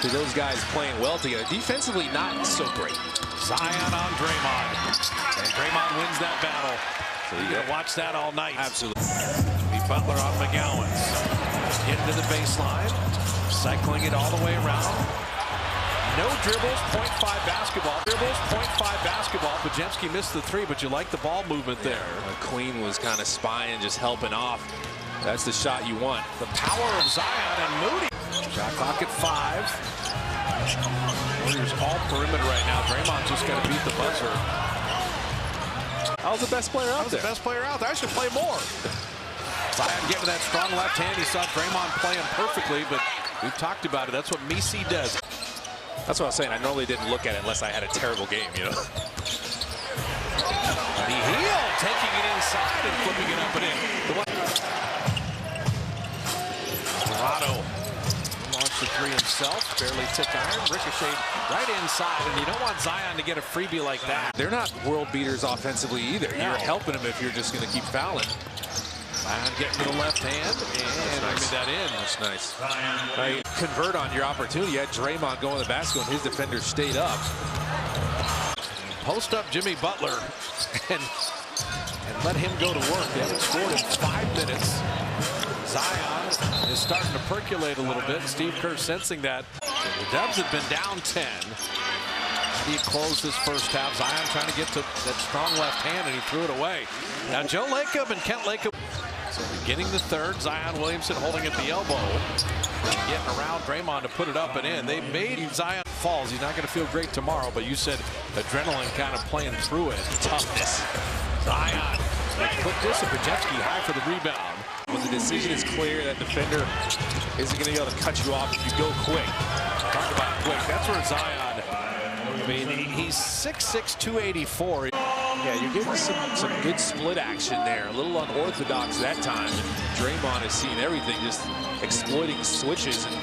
to those guys playing well together. Defensively, not so great. Zion on Draymond. And Draymond wins that battle. So you're going to watch that all night. Absolutely. Butler on McGowan's. Getting to the baseline. Cycling it all the way around. No dribbles, 0.5 basketball. Dribbles, 0.5 basketball. Podziemski missed the three, but you like the ball movement there. Queen was kind of spying, just helping off. That's the shot you want. The power of Zion and Moody. Shot clock at 5. Warriors all perimeter right now. Draymond just got to beat the buzzer. I was the best player out there. The best player out there. I should play more. Zion giving that strong left hand. He saw Draymond playing perfectly, but we've talked about it. That's what Messi does. That's what I was saying. I normally didn't look at it unless I had a terrible game, you know. The heel taking it inside and flipping it up and in. Dorado launched the three himself. Barely took iron. Ricocheted right inside. And you don't want Zion to get a freebie like that. They're not world beaters offensively either. No. You're helping them if you're just going to keep fouling. Zion getting to the left hand and bringing that in. That's nice. Right. Convert on your opportunity. You had Draymond going to the basket and his defender stayed up. Post up Jimmy Butler and let him go to work. They haven't scored in 5 minutes. Zion is starting to percolate a little bit. Steve Kerr sensing that. The Dubs have been down 10. How do you close this first half? Zion trying to get to that strong left hand, and he threw it away. Now Joe Lacob and Kent Lacob. So beginning the third, Zion Williamson holding at the elbow. Getting around Draymond to put it up and in. They made Zion falls. He's not going to feel great tomorrow, but you said adrenaline kind of playing through it. Toughness. Zion. Quick dish of Podziemski high for the rebound. When the decision is clear, that defender isn't going to be able to cut you off if you go quick. Talk about quick. That's where Zion, I mean, he's 6'6", 284. Yeah, you're getting some good split action there. A little unorthodox that time. And Draymond is seeing everything, just exploiting switches. And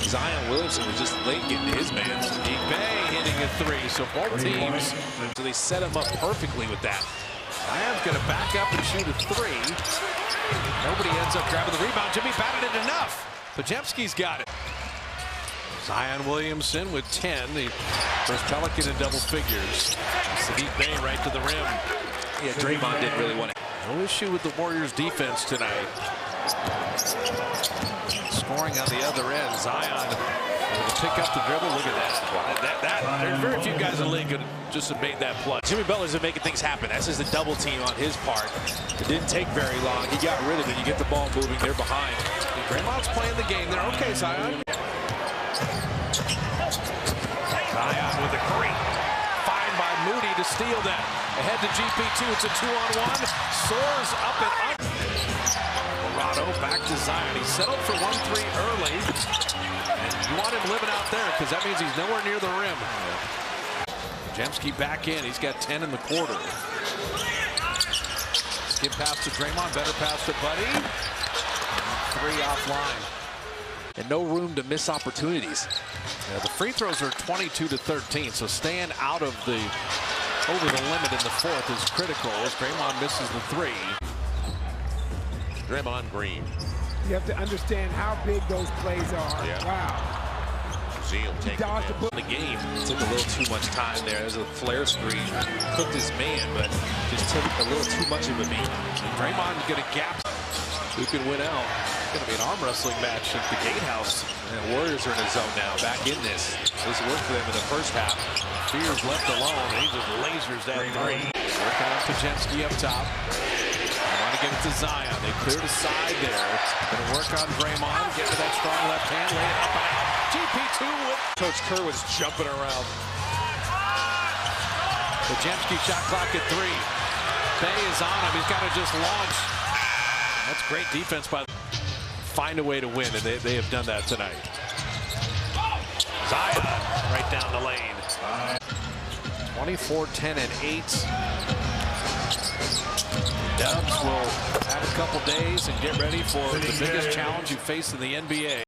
Zion Williamson was just late getting to his man. Bay hitting a three, so both teams. So they set him up perfectly with that. Zion's going to back up and shoot a three. Nobody ends up grabbing the rebound. Jimmy batted it enough. Podziemski's got it. Zion Williamson with 10. The first Pelican in double figures. Sadiq Bey right to the rim. Yeah, Draymond didn't really want it. No issue with the Warriors defense tonight. Scoring on the other end. Zion able to pick up the dribble. Look at that. There's very few guys in the league could just have made that play. Jimmy Butler's been making things happen. That's just a double team on his part. It didn't take very long. He got rid of it. You get the ball moving. They're behind. Draymond's playing the game. They're okay, Zion. Zion with a creep. Fine by Moody to steal that. Ahead to GP2. It's a 2-on-1. Soars up and up. Dorado back to Zion. He settled for 1-3 early. And you want him living out there because that means he's nowhere near the rim. Podziemski back in. He's got 10 in the quarter. Skip pass to Draymond. Better pass to Buddy. 3 offline. And no room to miss opportunities. Yeah, the free throws are 22-13, so staying out of the over the limit in the fourth is critical as Draymond misses the three. Draymond Green. You have to understand how big those plays are. Yeah. Wow. Zeal taking the game. Took a little too much time there. There's a flare screen. Cooked his man, but just took a little too much of a beat. Draymond's going to gap. Who can win out? It's going to be an arm wrestling match at the Gatehouse. And the Warriors are in a zone now, back in this. This worked for them in the first half. Fears left alone. He just lasers that three. Working on Podziemski up top. They want to get it to Zion. They cleared a side there. Going to work on Draymond. Get to that strong left hand. Lay it up and out. GP2 with. Coach Kerr was jumping around. Podziemski shot clock at 3. Bey is on him. He's got to just launch. That's great defense by. Find a way to win, and they have done that tonight. Zion right down the lane. 24, 10, and 8. Dubs will have a couple days and get ready for the biggest challenge you face in the NBA.